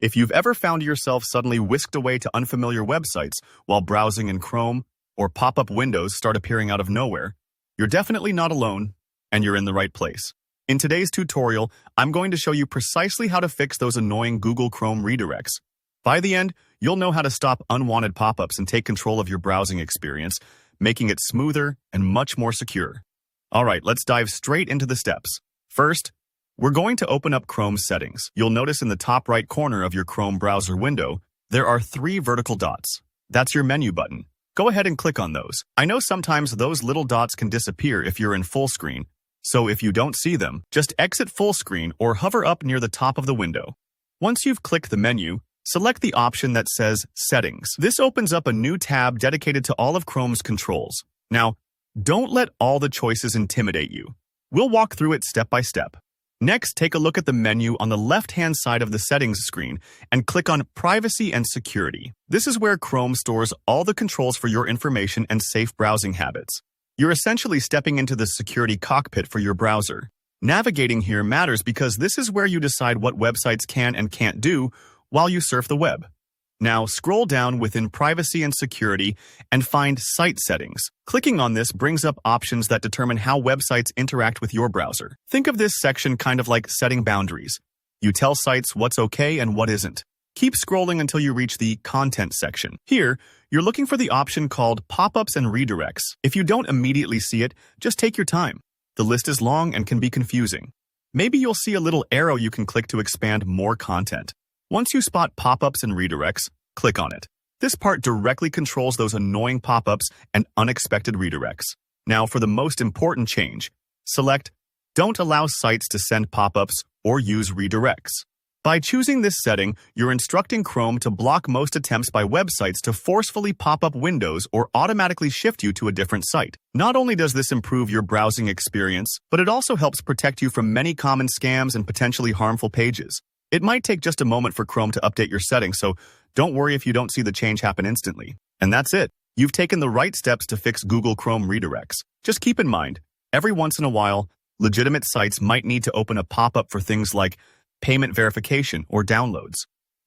If you've ever found yourself suddenly whisked away to unfamiliar websites while browsing in Chrome, or pop-up windows start appearing out of nowhere, you're definitely not alone, and you're in the right place. In today's tutorial, I'm going to show you precisely how to fix those annoying Google Chrome redirects. By the end, you'll know how to stop unwanted pop-ups and take control of your browsing experience, making it smoother and much more secure. Alright, let's dive straight into the steps. First, we're going to open up Chrome's settings. You'll notice in the top right corner of your Chrome browser window, there are 3 vertical dots. That's your menu button. Go ahead and click on those. I know sometimes those little dots can disappear if you're in full screen, so if you don't see them, just exit full screen or hover up near the top of the window. Once you've clicked the menu, select the option that says Settings. This opens up a new tab dedicated to all of Chrome's controls. Now, don't let all the choices intimidate you. We'll walk through it step by step. Next, take a look at the menu on the left-hand side of the settings screen and click on Privacy and Security. This is where Chrome stores all the controls for your information and safe browsing habits. You're essentially stepping into the security cockpit for your browser. Navigating here matters because this is where you decide what websites can and can't do while you surf the web. Now, scroll down within Privacy and Security and find Site Settings. Clicking on this brings up options that determine how websites interact with your browser. Think of this section kind of like setting boundaries. You tell sites what's okay and what isn't. Keep scrolling until you reach the Content section. Here, you're looking for the option called Pop-ups and Redirects. If you don't immediately see it, just take your time. The list is long and can be confusing. Maybe you'll see a little arrow you can click to expand more content. Once you spot pop-ups and redirects, click on it. This part directly controls those annoying pop-ups and unexpected redirects. Now for the most important change, select Don't allow sites to send pop-ups or use redirects. By choosing this setting, you're instructing Chrome to block most attempts by websites to forcefully pop up windows or automatically shift you to a different site. Not only does this improve your browsing experience, but it also helps protect you from many common scams and potentially harmful pages. It might take just a moment for Chrome to update your settings, so don't worry if you don't see the change happen instantly. And that's it. You've taken the right steps to fix Google Chrome redirects. Just keep in mind, every once in a while, legitimate sites might need to open a pop-up for things like payment verification or downloads.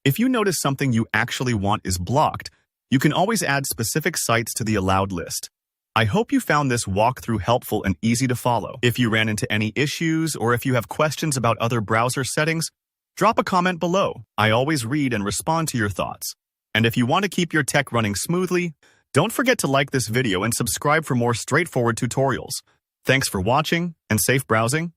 If you notice something you actually want is blocked, you can always add specific sites to the allowed list. I hope you found this walkthrough helpful and easy to follow. If you ran into any issues or if you have questions about other browser settings, drop a comment below. I always read and respond to your thoughts. And if you want to keep your tech running smoothly, don't forget to like this video and subscribe for more straightforward tutorials. Thanks for watching and safe browsing.